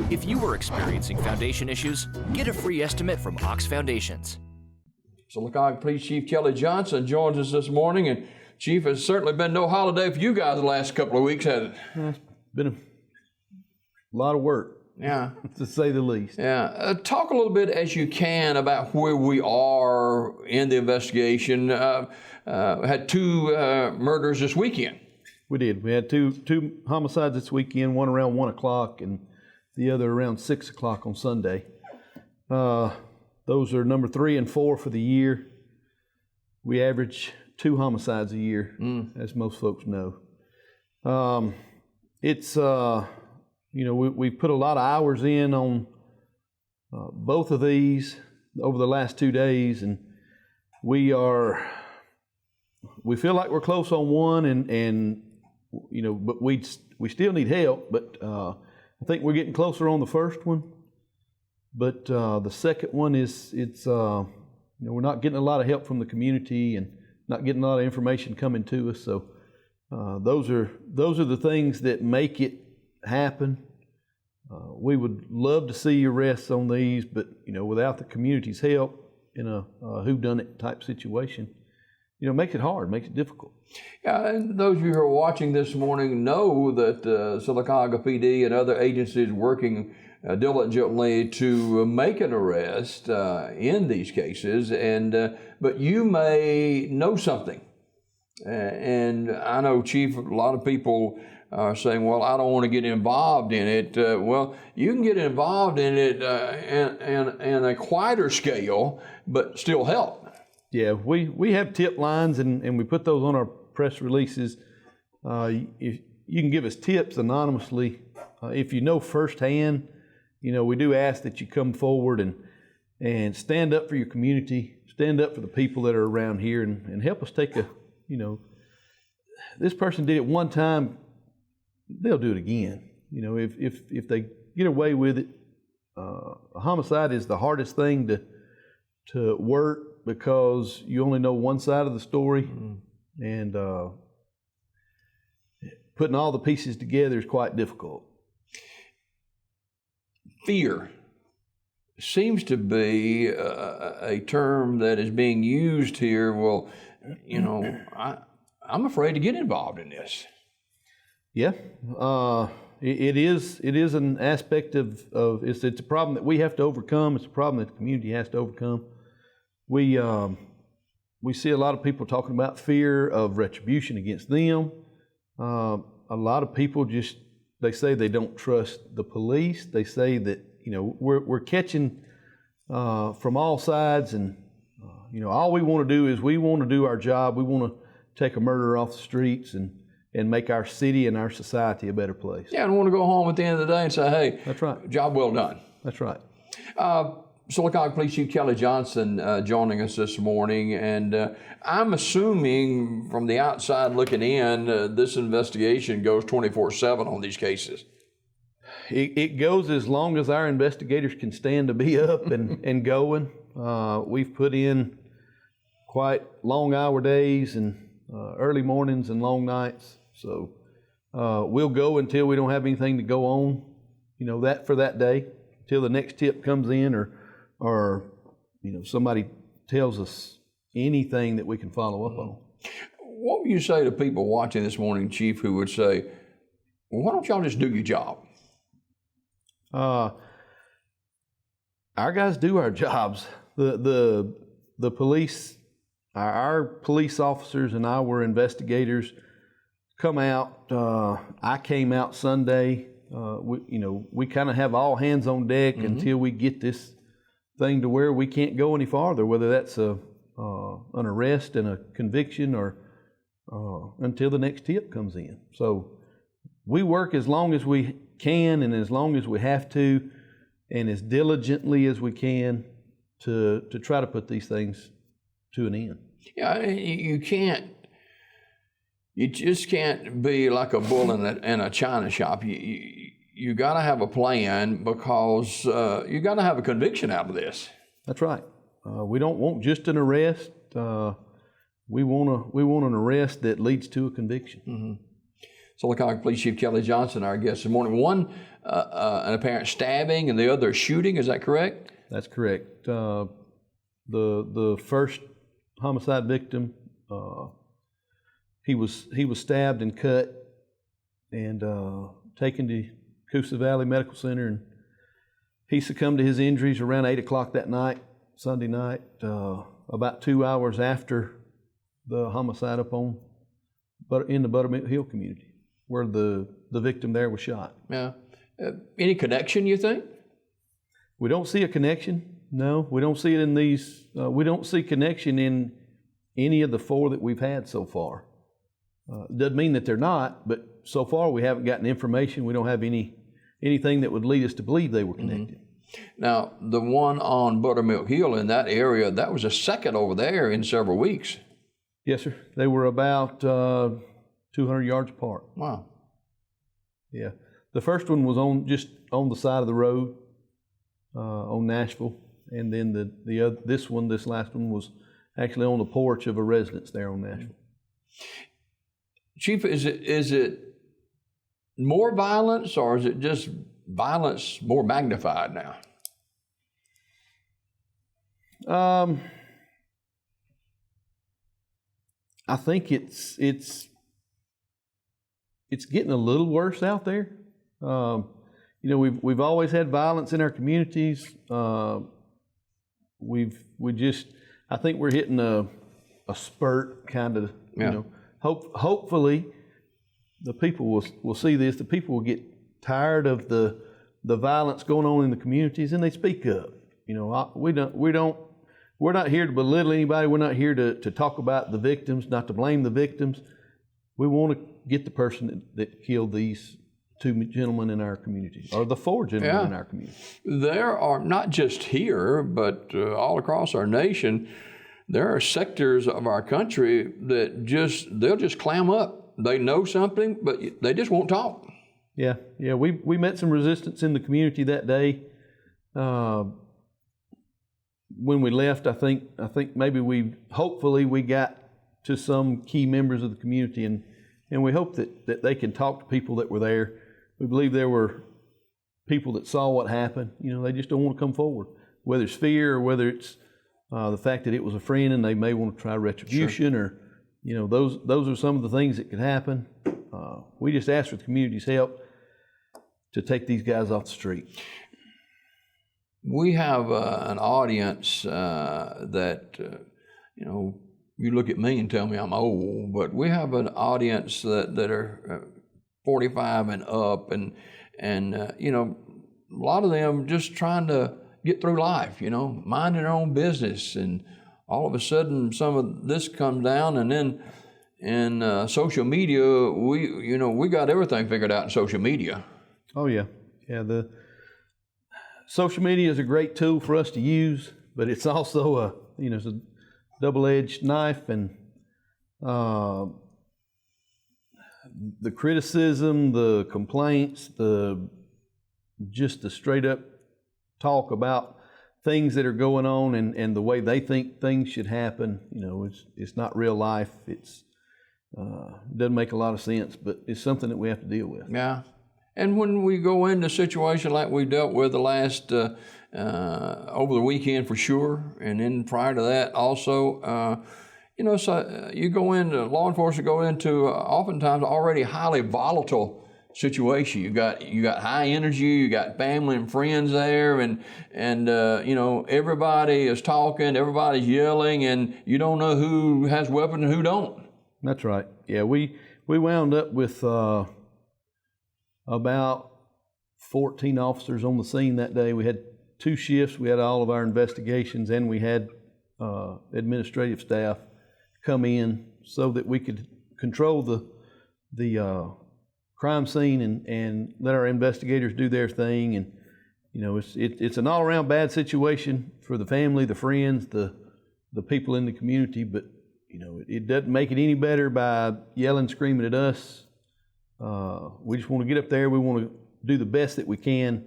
If you are experiencing foundation issues, get a free estimate from Ox Foundations. Sylacauga Police Chief Kelley Johnson joins us this morning, and Chief, it's certainly been no holiday for you guys the last couple of weeks, has it? It's been a lot of work. Yeah. To say the least. Yeah. Talk a little bit as you can about where we are in the investigation. Had two murders this weekend. We did. We had two homicides this weekend, one around 1 o'clock and the other around 6 o'clock on Sunday. Those are number 3 and 4 for the year. We average 2 homicides a year, as most folks know. We put a lot of hours in on both of these over the last 2 days, and we feel like we're close on one, and but we still need help. But I think we're getting closer on the first one. But the second one we're not getting a lot of help from the community and not getting a lot of information coming to us. So those are the things that make it happen. We would love to see arrests on these, but without the community's help in a whodunit type situation, makes it hard, makes it difficult. Yeah, and those of you who are watching this morning know that Sylacauga PD and other agencies working diligently to make an arrest in these cases, and but you may know something, and I know, Chief, a lot of people are saying, well, I don't want to get involved in it. Well, you can get involved in it in a quieter scale, but still help. Yeah, we have tip lines, and we put those on our press releases. If you can give us tips anonymously. If you know firsthand, we do ask that you come forward and stand up for your community, stand up for the people that are around here, and help us take this person did it one time, they'll do it again. If they get away with it, a homicide is the hardest thing to work because you only know one side of the story, and putting all the pieces together is quite difficult. Fear seems to be a term that is being used here. Well, I'm afraid to get involved in this. Yeah, it is an aspect of it's a problem that we have to overcome. It's a problem that the community has to overcome. We see a lot of people talking about fear of retribution against them. A lot of people they say they don't trust the police. They say that we're catching from all sides, and all we want to do is we want to do our job. We want to take a murderer off the streets and make our city and our society a better place. Yeah, and want to go home at the end of the day and say, hey, that's right, job well done. That's right. Sylacauga Police Chief Kelley Johnson joining us this morning, and I'm assuming from the outside looking in, this investigation goes 24/7 on these cases. It goes as long as our investigators can stand to be up and going. We've put in quite long hour days and early mornings and long nights. So we'll go until we don't have anything to go on, that for that day, till the next tip comes in or somebody tells us anything that we can follow up on. What would you say to people watching this morning, Chief, who would say, well, why don't y'all just do your job? Our guys do our jobs. The police, our police officers and our investigators come out. I came out Sunday. We kind of have all hands on deck until we get this thing to where we can't go any farther, whether that's an arrest and a conviction or until the next tip comes in. So we work as long as we can and as long as we have to and as diligently as we can to try to put these things to an end. Yeah, you just can't be like a bull in a china shop. You got to have a plan because you got to have a conviction out of this. That's right. We don't want just an arrest. We want an arrest that leads to a conviction. Sylacauga Police Chief Kelley Johnson, our guest this morning. One, an apparent stabbing, and the other shooting. Is that correct? That's correct. The first homicide victim, he was stabbed and cut, and taken to Coosa Valley Medical Center, and he succumbed to his injuries around 8 o'clock that night, Sunday night, about 2 hours after the homicide in the Buttermilk Hill community, where the victim there was shot. Yeah. Any connection, you think? We don't see a connection. No, we don't see it in these. We don't see connection in any of the 4 that we've had so far. Doesn't mean that they're not, but so far we haven't gotten information. We don't have anything that would lead us to believe they were connected. Now, the one on Buttermilk Hill in that area, that was a second over there in several weeks. Yes, sir. They were about 200 yards apart. Wow. Yeah. The first one was just on the side of the road on Nashville, and then this last one was actually on the porch of a residence there on Nashville. Chief, is it more violence, or is it just violence more magnified now? I think it's getting a little worse out there. We've always had violence in our communities. I think we're hitting a spurt, kind of. Yeah. Hopefully, the people will see this. The people will get tired of the violence going on in the communities, and they speak up. We're not here to belittle anybody. We're not here to talk about the victims, not to blame the victims. We want to get the person that killed these 2 gentlemen in our community, or the 4 gentlemen in our community. There are, not just here, but all across our nation, there are sectors of our country that they'll just clam up. They know something, but they just won't talk. Yeah. We met some resistance in the community that day. When we left, I think maybe hopefully we got to some key members of the community, and we hope that they can talk to people that were there. We believe there were people that saw what happened. They just don't want to come forward, whether it's fear or whether it's the fact that it was a friend and they may want to try retribution. Sure. Or those are some of the things that could happen. We just ask for the community's help to take these guys off the street. We have an audience that, you look at me and tell me I'm old, but we have an audience that are 45 and up, and a lot of them just trying to get through life, minding their own business, and all of a sudden some of this comes down, and then in social media, we got everything figured out in social media. Oh yeah. The social media is a great tool for us to use, but it's also it's a double-edged knife, and the criticism, the complaints, just the straight up talk about things that are going on and the way they think things should happen. It's not real life. It doesn't make a lot of sense, but it's something that we have to deal with. Yeah. And when we go into a situation like we dealt with the last, over the weekend for sure, and then prior to that also, so you go into, law enforcement go into oftentimes already highly volatile situation. You got high energy, you got family and friends there, and everybody is talking, everybody's yelling, and you don't know who has weapons and who don't. That's right. Yeah, we wound up with about 14 officers on the scene that day. We had 2 shifts. We had all of our investigations, and we had administrative staff come in so that we could control the crime scene and let our investigators do their thing. And it's an all-around bad situation for the family, the friends, the people in the community. But it doesn't make it any better by yelling, screaming at us. We just want to get up there. We want to do the best that we can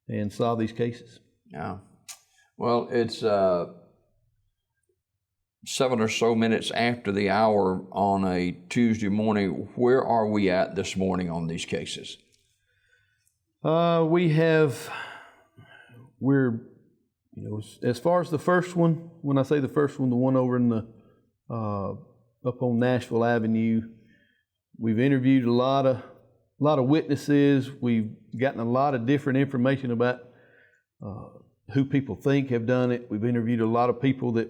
and solve these cases. Yeah. Well, it's 7 or so minutes after the hour on a Tuesday morning. Where are we at this morning on these cases? We're, as far as the first one, when I say the first one, the one over in the, up on Nashville Avenue, we've interviewed a lot of witnesses. We've gotten a lot of different information about who people think have done it. We've interviewed a lot of people that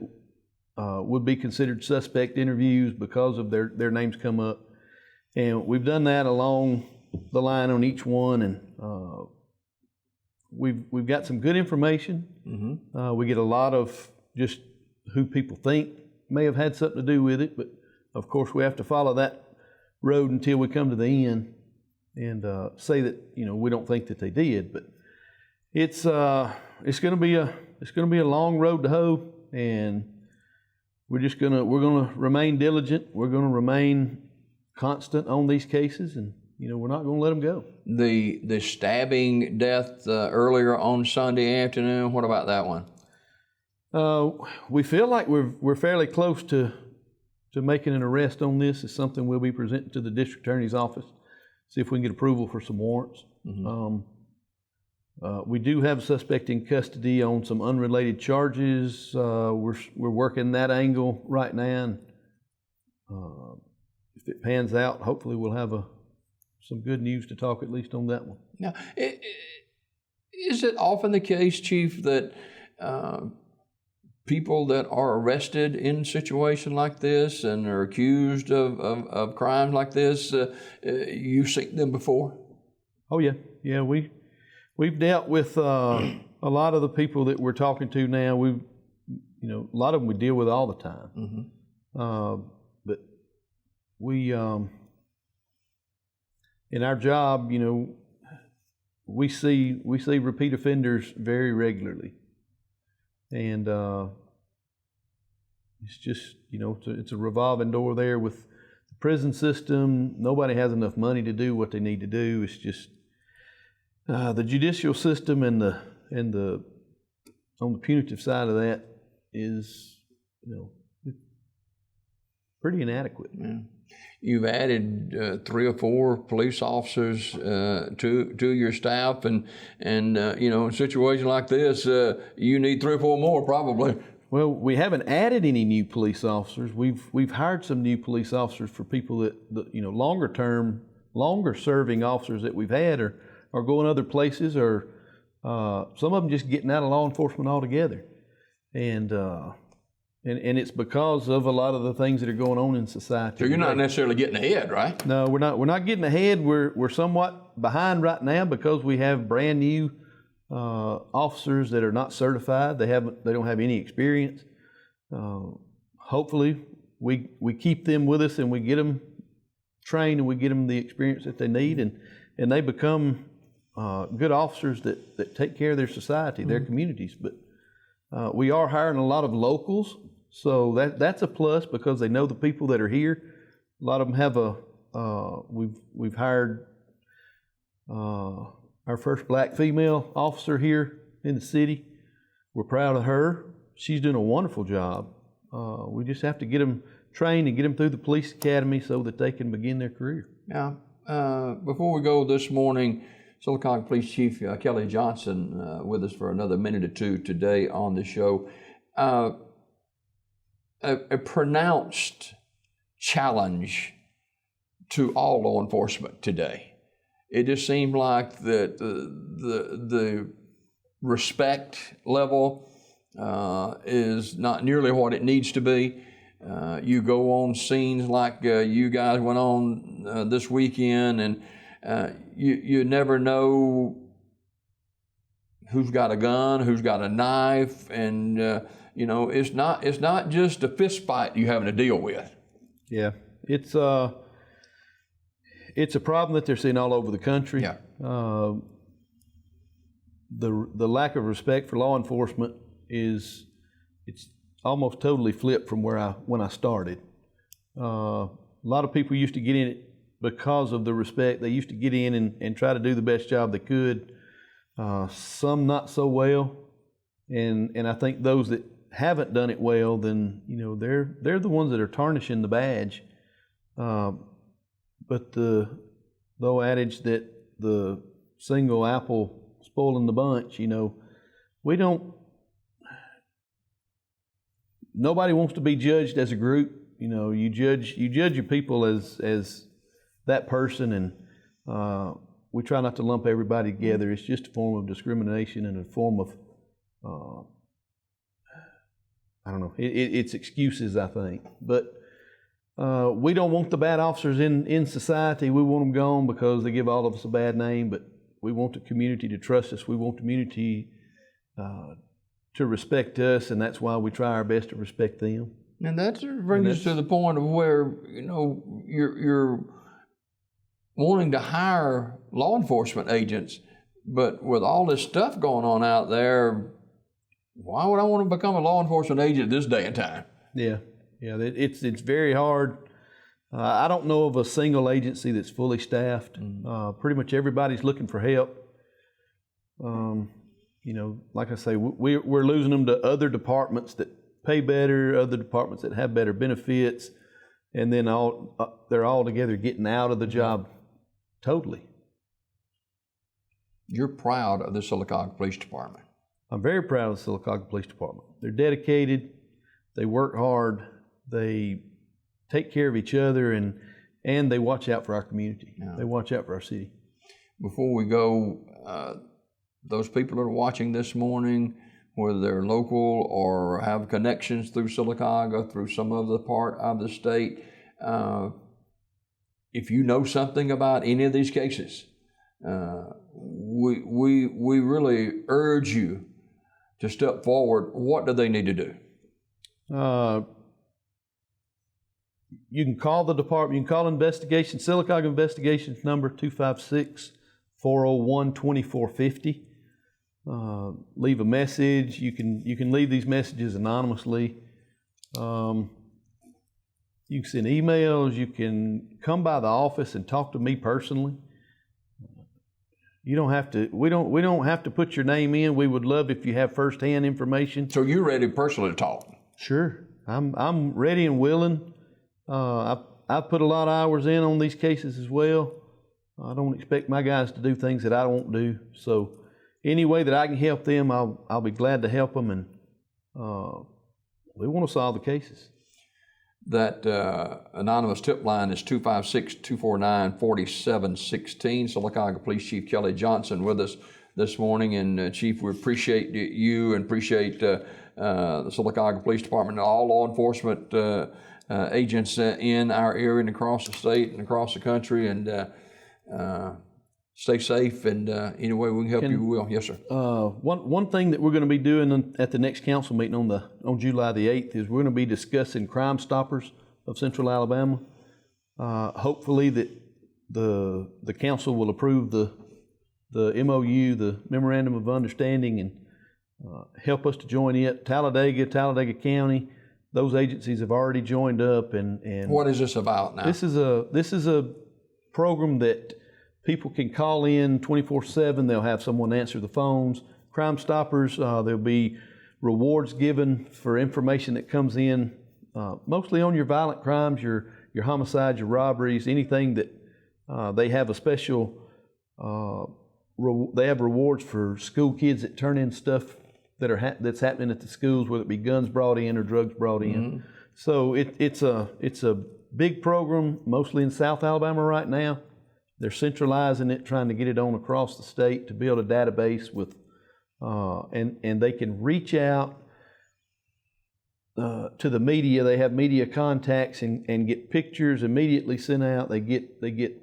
would be considered suspect interviews because of their names come up. And we've done that along the line on each one, and we've got some good information. Mm-hmm. We get a lot of just who people think may have had something to do with it, but of course we have to follow that road until we come to the end and say that we don't think that they did. But it's going to be a long road to hoe, and we're gonna remain diligent. We're gonna remain constant on these cases, and we're not gonna let them go. The stabbing death earlier on Sunday afternoon. What about that one? We feel like we're fairly close to making an arrest on this. It's something we'll be presenting to the district attorney's office, see if we can get approval for some warrants. Mm-hmm. We do have a suspect in custody on some unrelated charges. We're working that angle right now. And, if it pans out, hopefully we'll have some good news to talk at least on that one. Now, is it often the case, Chief, that people that are arrested in a situation like this and are accused of crimes like this, you've seen them before? Oh yeah, we've dealt with a lot of the people that we're talking to now. A lot of them we deal with all the time. Mm-hmm. But we, in our job, we see repeat offenders very regularly, and it's just it's a revolving door there with the prison system. Nobody has enough money to do what they need to do. It's just the judicial system and the on the punitive side of that is pretty inadequate. Yeah. You've added 3 or 4 police officers to your staff, and in a situation like this, you need 3 or 4 more probably. Well, we haven't added any new police officers. We've hired some new police officers for people that longer serving officers that we've had are going other places, or some of them just getting out of law enforcement altogether, and it's because of a lot of the things that are going on in society. So you're not necessarily getting ahead, right? No, we're not. We're not getting ahead. We're somewhat behind right now because we have brand new officers that are not certified. They don't have any experience. Hopefully, we keep them with us and we get them trained and we get them the experience that they need, and they become good officers that take care of their society, their communities. But we are hiring a lot of locals, so that's a plus because they know the people that are here. A lot of them have we've hired our first black female officer here in the city. We're proud of her. She's doing a wonderful job. We just have to get them trained and get them through the police academy so that they can begin their career. Now, before we go this morning, Sylacauga Police Chief Kelley Johnson with us for another minute or two today on the show. A pronounced challenge to all law enforcement today. It just seemed like that the respect level is not nearly what it needs to be. You go on scenes like you guys went on this weekend, and you never know who's got a gun, who's got a knife, and it's not just a fist fight you're having to deal with. Yeah, it's a problem that they're seeing all over the country. Yeah. The lack of respect for law enforcement it's almost totally flipped from when I started. A lot of people used to get in it because of the respect. They used to get in and try to do the best job they could. Some not so well, and I think those that haven't done it well, then they're the ones that are tarnishing the badge. But the old adage that the single apple spoiling the bunch, we don't. Nobody wants to be judged as a group. You judge your people as that person, and we try not to lump everybody together. It's just a form of discrimination and a form of I don't know. It's excuses, I think. But we don't want the bad officers in society. We want them gone because they give all of us a bad name. But we want the community to trust us. We want the community to respect us, and that's why we try our best to respect them. And that brings us to the point of where you're wanting to hire law enforcement agents, but with all this stuff going on out there, why would I want to become a law enforcement agent this day and time? Yeah, it's very hard. I don't know of a single agency that's fully staffed. Pretty much everybody's looking for help. Like I say, we're losing them to other departments that pay better, other departments that have better benefits, and then they're all together getting out of the job totally. You're proud of the Sylacauga Police Department. I'm very proud of the Sylacauga Police Department. They're dedicated, they work hard, they take care of each other, and they watch out for our community. Yeah. They watch out for our city. Before we go, those people that are watching this morning, whether they're local or have connections through Sylacauga, through some other part of the state, if you know something about any of these cases, we really urge you to step forward. What do they need to do? You can call the department. You can call investigation, Sylacauga Investigations number 256-401-2450. Leave a message. You can leave these messages anonymously. You can send emails. You can come by the office and talk to me personally. You don't have to. We don't have to put your name in. We would love if you have firsthand information. So you're ready personally to talk? Sure, I'm ready and willing. I've put a lot of hours in on these cases as well. I don't expect my guys to do things that I won't do. So any way that I can help them, I'll be glad to help them, and we want to solve the cases. That anonymous tip line is 256-249-4716. Sylacauga Police Chief Kelley Johnson with us this morning. And Chief, we appreciate you and appreciate the Sylacauga Police Department and all law enforcement agents in our area and across the state and across the country. And stay safe, and any way we can help you, we will. Yes, sir. One thing that we're going to be doing at the next council meeting on July the 8th is we're going to be discussing Crime Stoppers of Central Alabama. Hopefully that the council will approve the MOU, the Memorandum of Understanding, and help us to join it. Talladega County, those agencies have already joined up. And what is this about now? This is a program that people can call in 24/7. They'll have someone answer the phones. Crime Stoppers, there'll be rewards given for information that comes in, mostly on your violent crimes, your homicides, your robberies, anything that they have a special, they have rewards for school kids that turn in stuff that's happening at the schools, whether it be guns brought in or drugs brought in. So it's a big program, mostly in South Alabama right now. They're centralizing it, trying to get it on across the state to build a database with, and they can reach out to the media. They have media contacts and get pictures immediately sent out. They get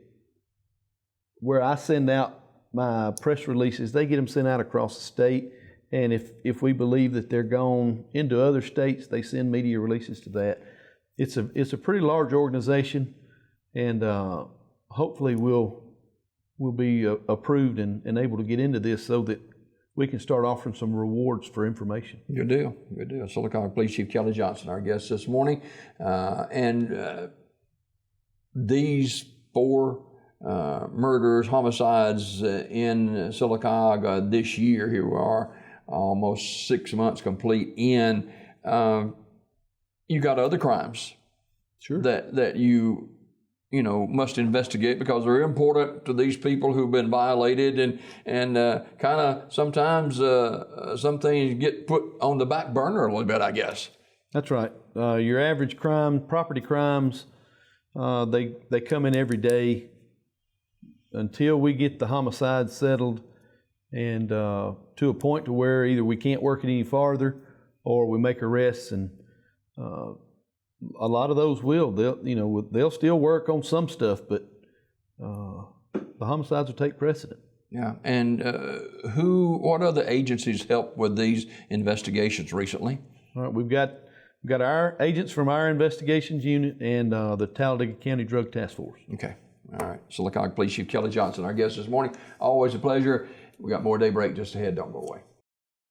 where I send out my press releases, they get them sent out across the state. And if we believe that they're gone into other states, they send media releases to that. It's a pretty large organization, and hopefully we'll be approved and able to get into this so that we can start offering some rewards for information. Good deal. Sylacauga Police Chief Kelley Johnson, our guest this morning. These 4 murders, homicides in Sylacauga this year, here we are, almost 6 months complete in. you got other crimes Sure. that you must investigate because they're important to these people who've been violated, and kind of sometimes some things get put on the back burner a little bit, I guess. That's right. Your average crime, property crimes, they come in every day until we get the homicide settled and to a point to where either we can't work it any farther or we make arrests, and a lot of those they'll still work on some stuff, but the homicides will take precedent. Yeah, and what other agencies helped with these investigations recently? All right, we've got our agents from our investigations unit and the Talladega County Drug Task Force. Okay, all right. Sylacauga Police Chief Kelley Johnson, our guest this morning. Always a pleasure. We got more Daybreak just ahead. Don't go away.